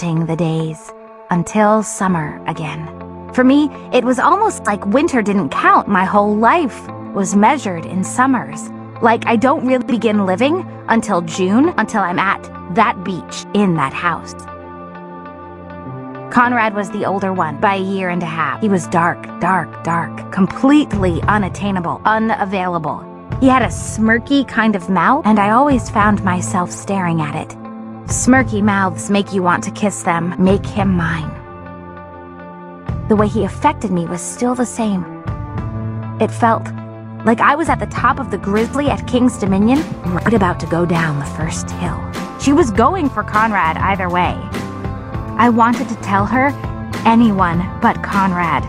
counting the days until summer again. For me, it was almost like winter didn't count. My whole life was measured in summers. Like I don't really begin living until June, until I'm at that beach in that house. Conrad was the older one by a year and a half. He was dark, dark, dark, completely unattainable, unavailable. He had a smirky kind of mouth, and I always found myself staring at it. Smirky mouths make you want to kiss them, make him mine. The way he affected me was still the same. It felt like I was at the top of the grizzly at King's Dominion, right about to go down the first hill. She was going for Conrad either way. I wanted to tell her anyone but Conrad.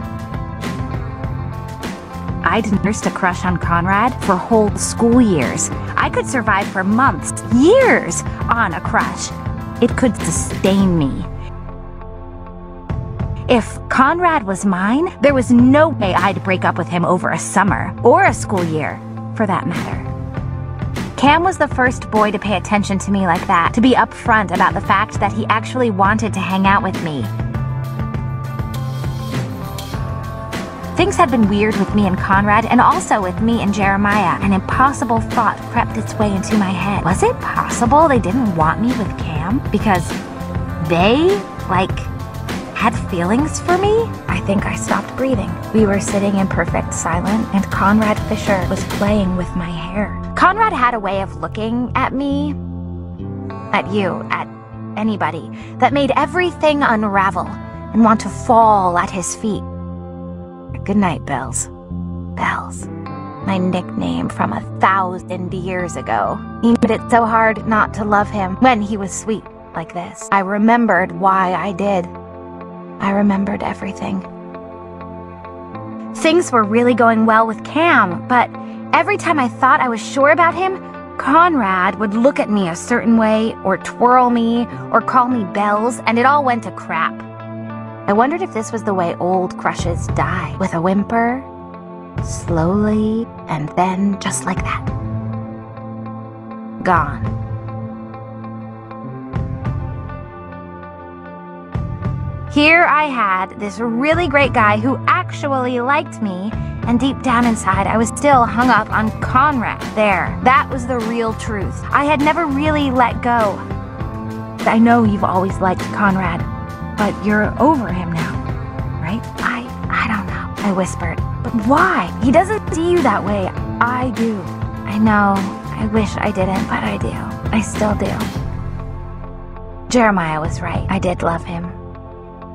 I'd nursed a crush on Conrad for whole school years. I could survive for months, years, on a crush. It could sustain me. If Conrad was mine, there was no way I'd break up with him over a summer, or a school year, for that matter. Cam was the first boy to pay attention to me like that, to be upfront about the fact that he actually wanted to hang out with me. Things had been weird with me and Conrad, and also with me and Jeremiah. An impossible thought crept its way into my head. Was it possible they didn't want me with Cam? Because they, had feelings for me? I think I stopped breathing. We were sitting in perfect silence, and Conrad Fisher was playing with my hair. Conrad had a way of looking at me, at you, at anybody, that made everything unravel and want to fall at his feet. Good night, Bells. Bells. My nickname from 1,000 years ago. He made it so hard not to love him when he was sweet like this. I remembered why I did. I remembered everything. Things were really going well with Cam, but every time I thought I was sure about him, Conrad would look at me a certain way, or twirl me, or call me Bells, and it all went to crap. I wondered if this was the way old crushes die, with a whimper, slowly, and then just like that. Gone. Here I had this really great guy who actually liked me, and deep down inside I was still hung up on Conrad. There, that was the real truth. I had never really let go. I know you've always liked Conrad, but you're over him now, right? I don't know, I whispered. But why? He doesn't see you that way. I do. I know, I wish I didn't, but I do. I still do. Jeremiah was right. I did love him.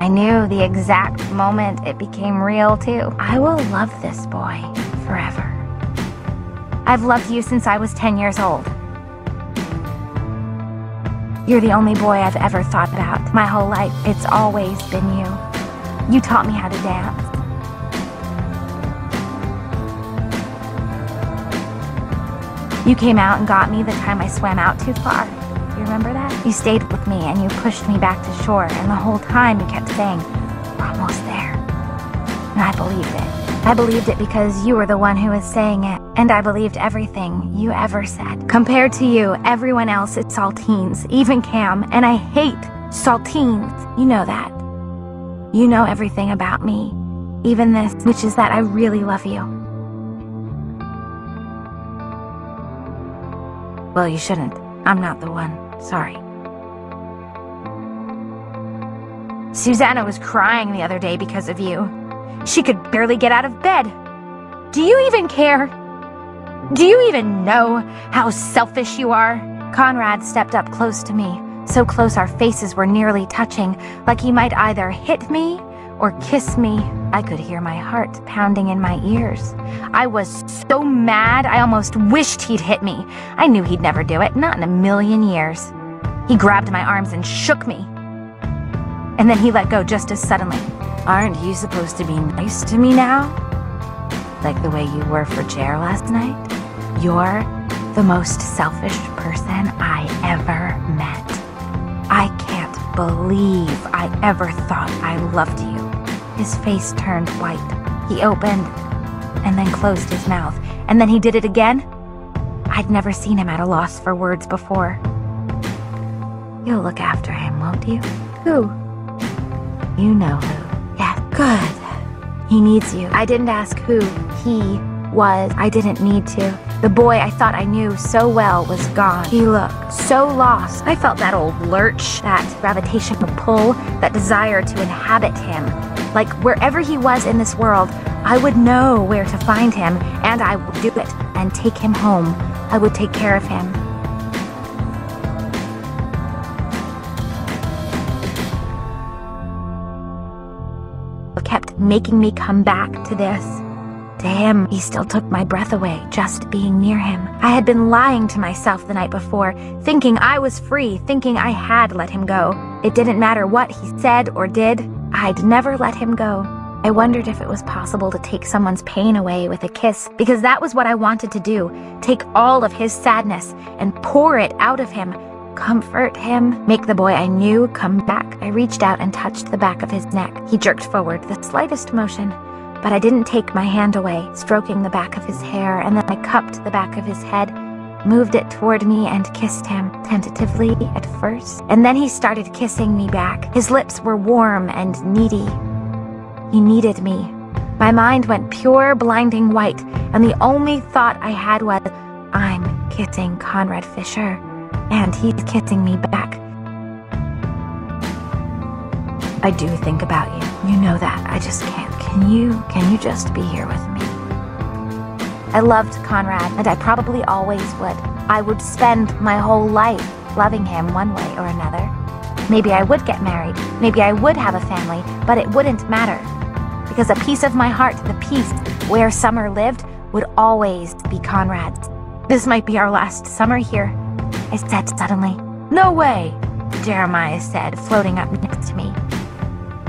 I knew the exact moment it became real, too. I will love this boy forever. I've loved you since I was 10 years old. You're the only boy I've ever thought about. My whole life, it's always been you. You taught me how to dance. You came out and got me the time I swam out too far. You remember that? You stayed with me and you pushed me back to shore, and the whole time you kept saying, "We're almost there." And I believed it. I believed it because you were the one who was saying it, and I believed everything you ever said. Compared to you, everyone else is saltines, even Cam, and I hate saltines. You know that. You know everything about me, even this, which is that I really love you. Well, you shouldn't. I'm not the one. Sorry. Susanna was crying the other day because of you. She could barely get out of bed. Do you even care? Do you even know how selfish you are? Conrad stepped up close to me, so close our faces were nearly touching, like he might either hit me or kiss me. I could hear my heart pounding in my ears. I was so mad, I almost wished he'd hit me. I knew he'd never do it, not in a million years. He grabbed my arms and shook me. And then he let go just as suddenly. Aren't you supposed to be nice to me now? Like the way you were for Jer last night? You're the most selfish person I ever met. I can't believe I ever thought I loved you. His face turned white. He opened and then closed his mouth. And then he did it again. I'd never seen him at a loss for words before. You'll look after him, won't you? Who? You know who. Yeah, good. He needs you. I didn't ask who he was. I didn't need to. The boy I thought I knew so well was gone. He looked so lost. I felt that old lurch, that gravitational pull, that desire to inhabit him. Like wherever he was in this world, I would know where to find him, and I would do it and take him home. I would take care of him. Kept making me come back to this. To him, he still took my breath away just being near him. I had been lying to myself the night before, thinking I was free, thinking I had let him go. It didn't matter what he said or did, I'd never let him go. I wondered if it was possible to take someone's pain away with a kiss, because that was what I wanted to do. Take all of his sadness and pour it out of him. Comfort him, make the boy I knew come back. I reached out and touched the back of his neck. He jerked forward, the slightest motion. But I didn't take my hand away, stroking the back of his hair, and then I cupped the back of his head, moved it toward me, and kissed him, tentatively at first. And then he started kissing me back. His lips were warm and needy. He needed me. My mind went pure, blinding white, and the only thought I had was, I'm kissing Conrad Fisher, and he's kissing me back. I do think about you. You know that. I just can't. Can you just be here with me? I loved Conrad, and I probably always would. I would spend my whole life loving him one way or another. Maybe I would get married. Maybe I would have a family, but it wouldn't matter. Because a piece of my heart, the piece where Summer lived, would always be Conrad's. This might be our last summer here, I said suddenly. No way, Jeremiah said, floating up next to me.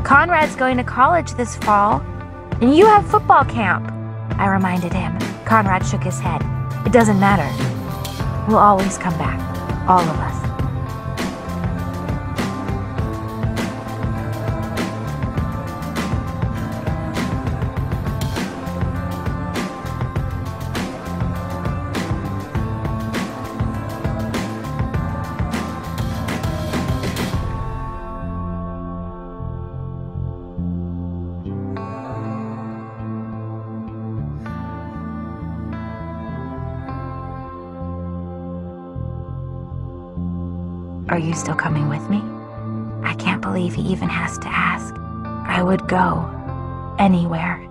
Conrad's going to college this fall, and you have football camp, I reminded him. Conrad shook his head. It doesn't matter. We'll always come back, all of us. Are you still coming with me? I can't believe he even has to ask. I would go anywhere.